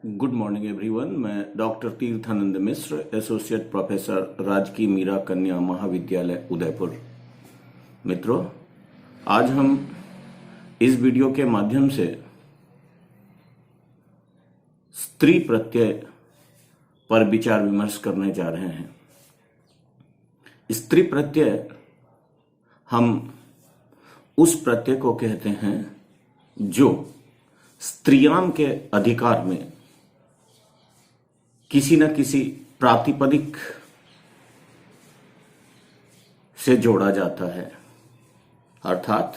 Good morning everyone. मैं doctor Tirthanand मिश्र, associate professor, राजकीय मीरा कन्या महाविद्यालय उदयपुर। मित्रों, आज हम इस वीडियो के माध्यम से स्त्री प्रत्यय पर विचार विमर्श करने जा रहे हैं। स्त्री प्रत्यय हम उस प्रत्यय को कहते हैं जो स्त्रियां के अधिकार में किसी न किसी प्रातिपदिक से जोड़ा जाता है, अर्थात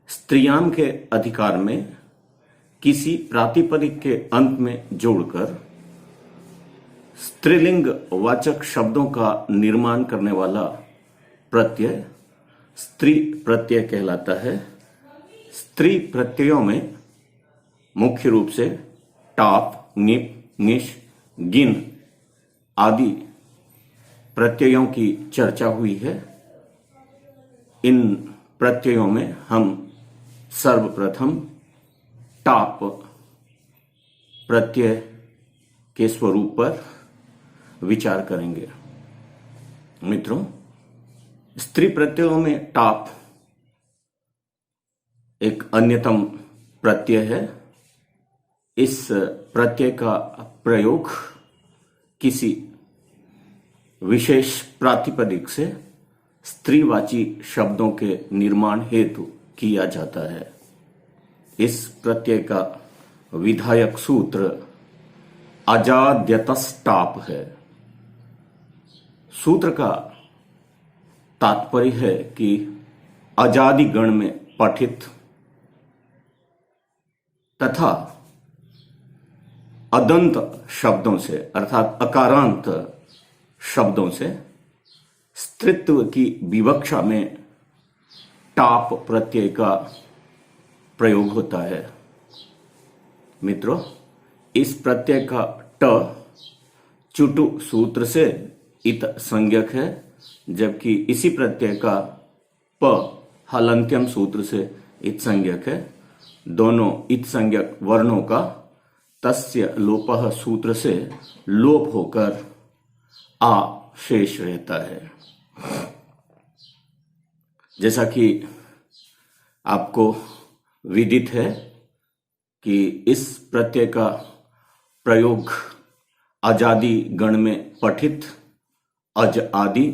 स्त्रियां के अधिकार में किसी प्रातिपदिक के अंत में जोड़कर स्त्रीलिंग वाचक शब्दों का निर्माण करने वाला प्रत्यय स्त्री प्रत्यय कहलाता है। स्त्री प्रत्ययों में मुख्य रूप से टाप, निप, निश, गिन आदि प्रत्ययों की चर्चा हुई है। इन प्रत्ययों में हम सर्वप्रथम टाप प्रत्यय के स्वरूप पर विचार करेंगे। मित्रों, स्त्री प्रत्ययों में टाप एक अन्यतम प्रत्यय है। इस प्रत्यय का प्रयोग किसी विशेष प्रातिपदिक से स्त्रीवाची शब्दों के निर्माण हेतु किया जाता है। इस प्रत्यय का विधायक सूत्र अजाद्यतस्टाप है। सूत्र का तात्पर्य है कि अजादि गण में पठित तथा अदंत शब्दों से अर्थात अकारांत शब्दों से स्त्रीत्व की विवक्षा में टाप प्रत्यय का प्रयोग होता है। मित्रों, इस प्रत्यय का ट चुटु सूत्र से इत संज्ञक है, जबकि इसी प्रत्यय का प हलंत्यम सूत्र से इत संज्ञक है। दोनों इत संज्ञक वर्णों का तस्य लोपः सूत्र से लोप होकर आ शेष रहता है। जैसा कि आपको विदित है कि इस प्रत्यय का प्रयोग अजादि गण में पठित अज आदि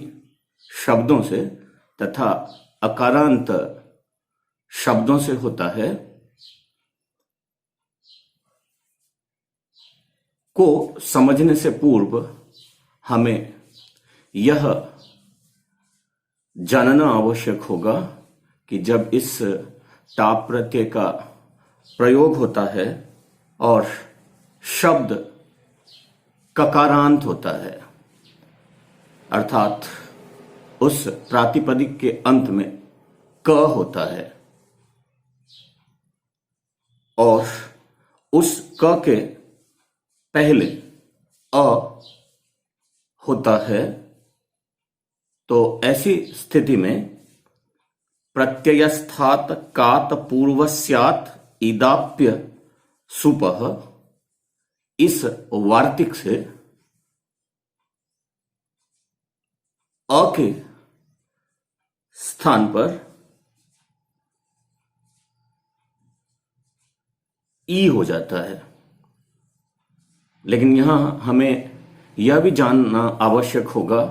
शब्दों से तथा अकारांत शब्दों से होता है को समझने से पूर्व हमें यह जानना आवश्यक होगा कि जब इस टाप प्रत्यय का प्रयोग होता है और शब्द ककारांत होता है, अर्थात उस प्रातिपदिक के अंत में क होता है और उस क के पहले अ होता है, तो ऐसी स्थिति में प्रत्ययस्थात कात पूर्वस्यात् इदाप्य सुपः इस वार्तिक से अ के स्थान पर ई हो जाता है। लेकिन यहां हमें यह भी जानना आवश्यक होगा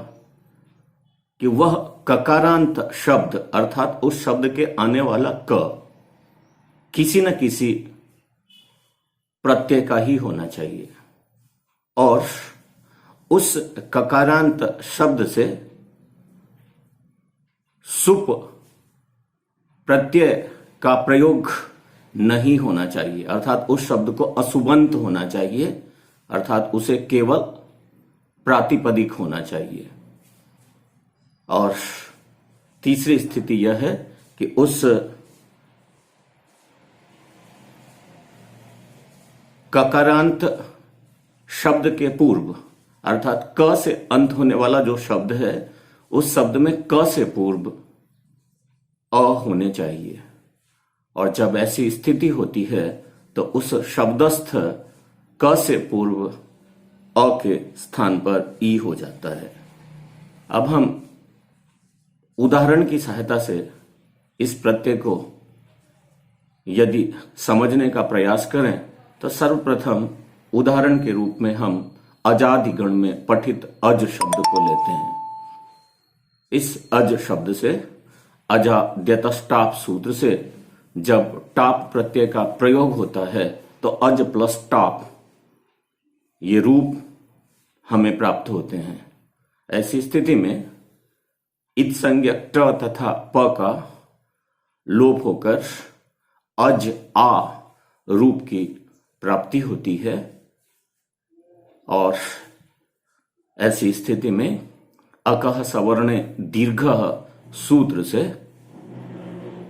कि वह ककारांत शब्द अर्थात उस शब्द के आने वाला क किसी न किसी प्रत्यय का ही होना चाहिए और उस ककारांत शब्द से सुप प्रत्यय का प्रयोग नहीं होना चाहिए, अर्थात उस शब्द को असुबंत होना चाहिए, अर्थात उसे केवल प्रातिपदिक होना चाहिए। और तीसरी स्थिति यह है कि उस ककारांत शब्द के पूर्व अर्थात क से अंत होने वाला जो शब्द है उस शब्द में क से पूर्व अ होने चाहिए। और जब ऐसी स्थिति होती है तो उस शब्दस्थ क से पूर्व अ के स्थान पर ई हो जाता है। अब हम उदाहरण की सहायता से इस प्रत्यय को यदि समझने का प्रयास करें तो सर्वप्रथम उदाहरण के रूप में हम अजादिगण में पठित अज शब्द को लेते हैं। इस अज शब्द से अजाद्यतस्टाप सूत्र से जब टाप प्रत्यय का प्रयोग होता है तो अज प्लस टाप ये रूप हमें प्राप्त होते हैं। ऐसी स्थिति में इत संज्ञक ट तथा प का लोप होकर अज आ रूप की प्राप्ति होती है और ऐसी स्थिति में अकः सवर्ण दीर्घ सूत्र से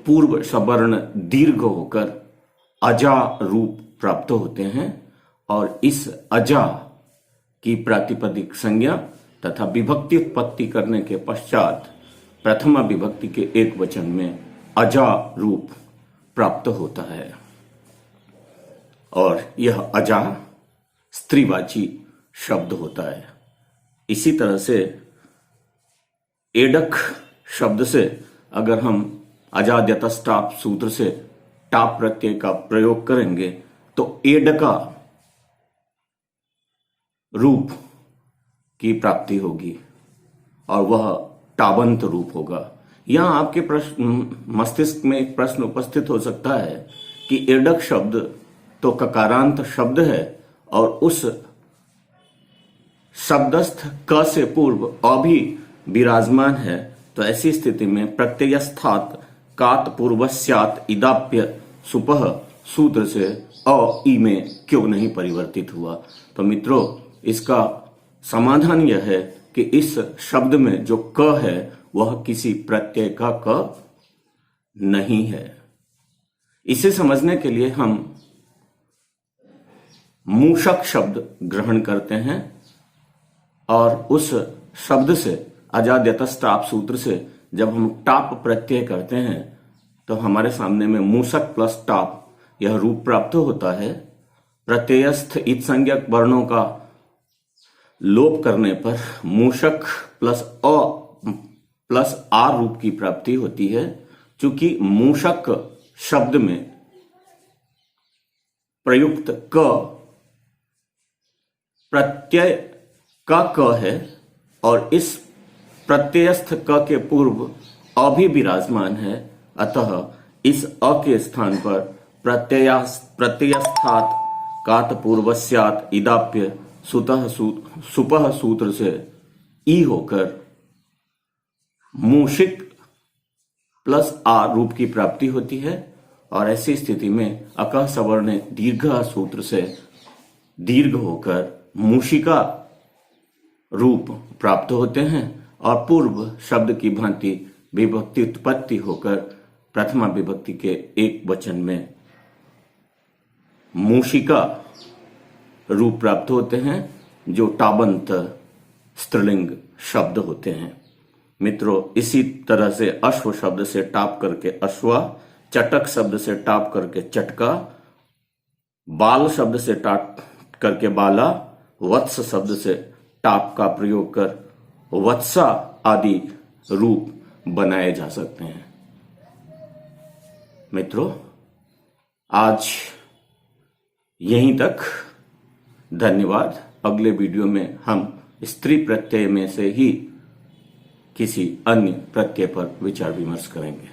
पूर्व सवर्ण दीर्घ होकर अजा रूप प्राप्त होते हैं और इस अजा की प्रातिपदिक संज्ञा तथा विभक्ति उत्पत्ति करने के पश्चात प्रथमा विभक्ति के एक वचन में अजा रूप प्राप्त होता है और यह अजा स्त्रीवाची शब्द होता है। इसी तरह से एडक शब्द से अगर हम अजाद्यतस्टाप सूत्र से टाप प्रत्यय का प्रयोग करेंगे तो एडका रूप की प्राप्ति होगी और वह टाबंत रूप होगा। यहां आपके मस्तिष्क में एक प्रश्न उपस्थित हो सकता है कि एडक शब्द तो ककारांत शब्द है और उस शब्दस्थ क से पूर्व अ भी विराजमान है, तो ऐसी स्थिति में प्रत्ययस्थात कात पूर्वस्यात इदाप्य सुपह सूत्र से अ ई में क्यों नहीं परिवर्तित हुआ। तो मित्रों, इसका समाधान यह है कि इस शब्द में जो क है वह किसी प्रत्यय का क नहीं है। इसे समझने के लिए हम मूषक शब्द ग्रहण करते हैं और उस शब्द से अजाद्यतस्टाप सूत्र से जब हम टाप प्रत्यय करते हैं तो हमारे सामने में मूषक प्लस टाप यह रूप प्राप्त होता है। प्रत्ययस्थ इत संज्ञक वर्णों का लोप करने पर मूषक प्लस अ प्लस आ रूप की प्राप्ति होती है। चूंकि मूषक शब्द में प्रयुक्त क प्रत्यय का क है और इस प्रत्ययस्थ क के पूर्व अ भी विराजमान है, अतः इस अ के स्थान पर प्रत्ययस्थात कात पूर्वस्यात इदाप्य सुपह सूत्र से ई होकर मूषिक प्लस आ रूप की प्राप्ति होती है और ऐसी स्थिति में अकः सवर्ण दीर्घ सूत्र से दीर्घ होकर मूषिका रूप प्राप्त होते हैं और पूर्व शब्द की भांति विभक्ति उत्पत्ति होकर प्रथमा विभक्ति के एक वचन में मूषिका रूप प्राप्त होते हैं जो टाबंत स्त्रीलिंग शब्द होते हैं। मित्रों, इसी तरह से अश्व शब्द से टाप करके अश्वा, चटक शब्द से टाप करके चटका, बाल शब्द से टाप करके बाला, वत्स शब्द से टाप का प्रयोग कर वत्सा आदि रूप बनाए जा सकते हैं। मित्रों, आज यहीं तक। धन्यवाद। अगले वीडियो में हम स्त्री प्रत्यय में से ही किसी अन्य प्रत्यय पर विचार विमर्श करेंगे।